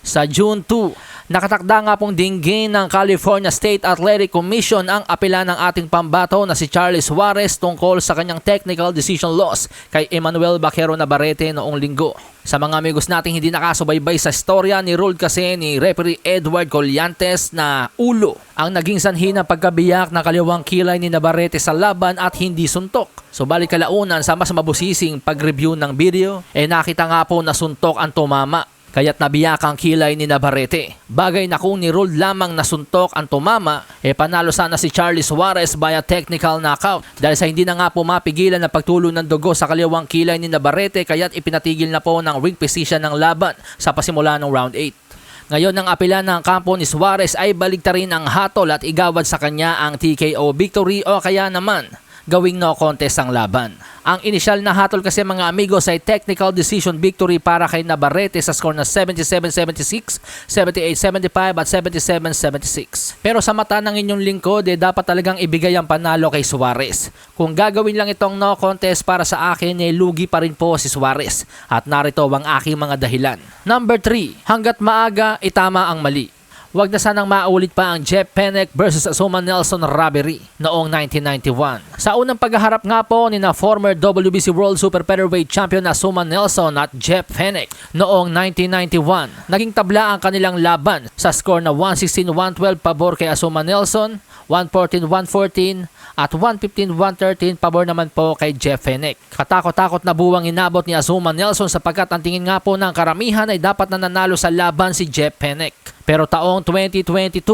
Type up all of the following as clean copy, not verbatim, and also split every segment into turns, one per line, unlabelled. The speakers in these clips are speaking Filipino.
Sa June 2, nakatakda nga pong dinggin ng California State Athletic Commission ang apela ng ating pambato na si Charlie Suarez tungkol sa kanyang technical decision loss kay Emmanuel Baquero Navarrete noong linggo. Sa mga amigos nating hindi nakasubaybay sa istorya, ni-ruled kasi ni referee Edward Colliantes na ulo ang naging sanhi ng pagkabiyak na kaliwang kilay ni Navarrete sa laban at hindi suntok. Subalit kalaunan sa mas mabusising pag-review ng video, nakita nga po na suntok ang tumama. Kaya't nabiyak ang kilay ni Navarrete. Bagay na kung ni-ruled lamang na suntok ang tumama, panalo sana si Charlie Suarez via technical knockout. Dahil sa hindi na nga po mapigilan na pagtulo ng dugo sa kaliwang kilay ni Navarrete, kaya't ipinatigil na po ng ring position ng laban sa pasimula ng round 8. Ngayon ang apela ng kampo ni Suarez ay baligtarin ang hatol at igawad sa kanya ang TKO victory o kaya naman gawing no contest ang laban. Ang inisyal na hatol kasi mga amigos ay technical decision victory para kay Navarrete sa score na 77-76, 78-75 at 77-76. Pero sa mata ng inyong lingkod, dapat talagang ibigay ang panalo kay Suarez. Kung gagawin lang itong no contest para sa akin, lugi pa rin po si Suarez. At narito ang aking mga dahilan. Number 3, hanggat maaga, itama ang mali. Huwag na sanang maulit pa ang Jeff Fenech versus Azuma Nelson robbery noong 1991. Sa unang paghaharap nga po ni na former WBC World Super Featherweight Champion Azuma Nelson at Jeff Fenech noong 1991, naging tabla ang kanilang laban sa score na 116-112 pabor kay Azuma Nelson, 114-114 at 115-113 pabor naman po kay Jeff Fenech. Katakot-takot na buwang inabot ni Azuma Nelson sapagkat ang tingin nga po ng karamihan ay dapat na nanalo sa laban si Jeff Fenech. Pero taong 2022,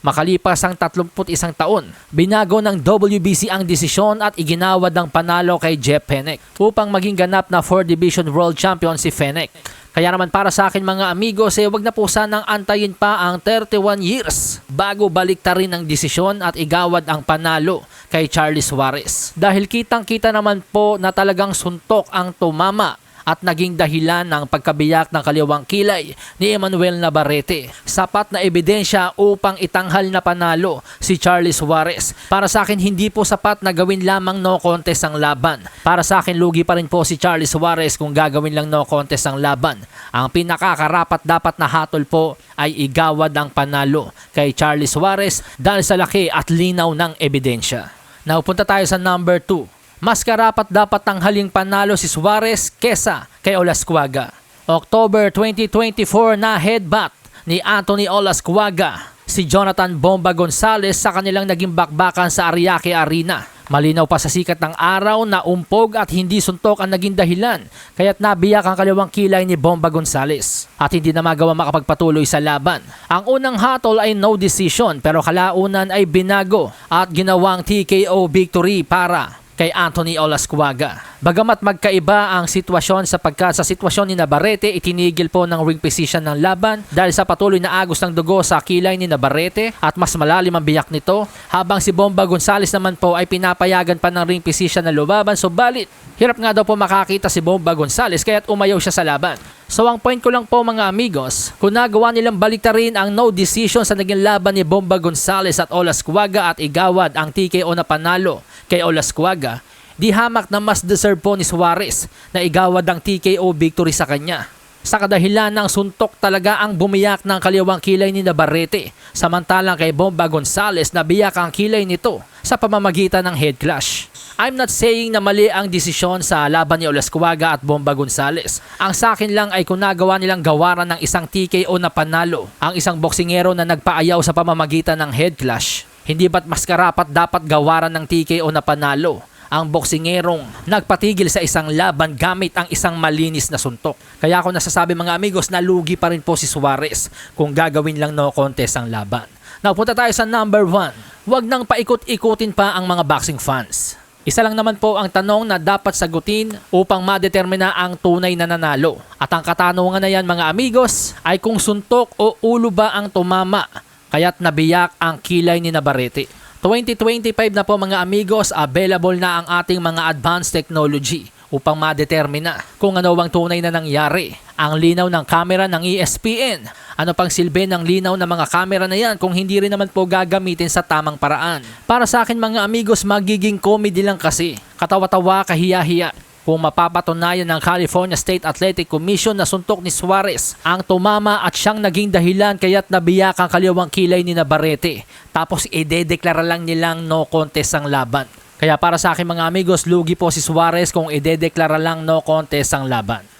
makalipas ang 31 taon, binago ng WBC ang desisyon at iginawad ng panalo kay Jeff Fenech upang maging ganap na 4 Division World Champion si Fenech. Kaya naman para sa akin mga amigos, wag na po sanang antayin pa ang 31 years bago baliktarin ang desisyon at igawad ang panalo kay Charlie Suarez. Dahil kitang-kita naman po na talagang suntok ang tumama at naging dahilan ng pagkabiyak ng kaliwang kilay ni Emmanuel Navarrete. Sapat na ebidensya upang itanghal na panalo si Charlie Suarez. Para sa akin hindi po sapat na gawin lamang no contest ang laban. Para sa akin lugi pa rin po si Charlie Suarez kung gagawin lang no contest ang laban. Ang pinakakarapat dapat na hatol po ay igawad ang panalo kay Charlie Suarez dahil sa laki at linaw ng ebidensya. Now punta tayo sa number 2. Mas karapat dapat tanghaling panalo si Suarez kesa kay Olascuaga. October 2024 na headbutt ni Anthony Olascuaga si Jonathan Bomba Gonzalez sa kanilang naging bakbakan sa Ariake Arena. Malinaw pa sa sikat ng araw na umpog at hindi suntok ang naging dahilan kaya't nabiyak ang kaliwang kilay ni Bomba Gonzalez at hindi na magawa makapagpatuloy sa laban. Ang unang hatol ay no decision pero kalaunan ay binago at ginawang TKO victory para kay Anthony Olascuaga. Bagamat magkaiba ang sitwasyon sapagkat sa sitwasyon ni Navarrete itinigil po ng ring position ng laban dahil sa patuloy na agos ng dugo sa kilay ni Navarrete at mas malalim ang biyak nito, habang si Bomba Gonzalez naman po ay pinapayagan pa ng ring position na lumaban, subalit hirap nga daw po makakita si Bomba Gonzalez kaya't umayaw siya sa laban. So ang point ko lang po mga amigos, kung nagawa nilang baliktarin ang no decision sa naging laban ni Bomba Gonzalez at Olascuaga at igawad ang TKO na panalo kay Olascuaga, di hamak na mas deserve po ni Suarez na igawad ang TKO victory sa kanya. Sa kadahilan ng suntok talaga ang bumiyak ng kaliwang kilay ni Navarrete, samantalang kay Bomba Gonzalez nabiyak ang kilay nito sa pamamagitan ng head clash. I'm not saying na mali ang desisyon sa laban ni Olascuaga at Bomba Gonzalez. Ang sa akin lang ay kung nagawa nilang gawaran ng isang TKO na panalo ang isang boksingero na nagpaayaw sa pamamagitan ng head clash, hindi ba't mas karapat dapat gawaran ng TKO na panalo ang boksingerong nagpatigil sa isang laban gamit ang isang malinis na suntok? Kaya ako nasasabi mga amigos na lugi pa rin po si Suarez kung gagawin lang no contest ang laban. Now punta tayo sa number 1. Huwag nang paikot-ikutin pa ang mga boxing fans. Isa lang naman po ang tanong na dapat sagutin upang madetermina ang tunay na nanalo. At ang katanungan na yan mga amigos ay kung suntok o ulo ba ang tumama kaya't nabiyak ang kilay ni Navarrete. 2025 na po mga amigos, available na ang ating mga advanced technology upang madetermina kung ano ang tunay na nangyari. Ang linaw ng kamera ng ESPN. Ano pang silbi ng linaw ng mga kamera na yan kung hindi rin naman po gagamitin sa tamang paraan? Para sa akin mga amigos, magiging comedy lang kasi. Katawa-tawa, kahiya-hiya. kung mapapatunayan ng California State Athletic Commission na suntok ni Suarez ang tumama at siyang naging dahilan kaya't nabiyak ang kaliwang kilay ni Navarrete. Tapos idedeklara lang nilang no contest ang laban. Kaya para sa akin mga amigos, lugi po si Suarez kung idedeklara lang no contest ang laban.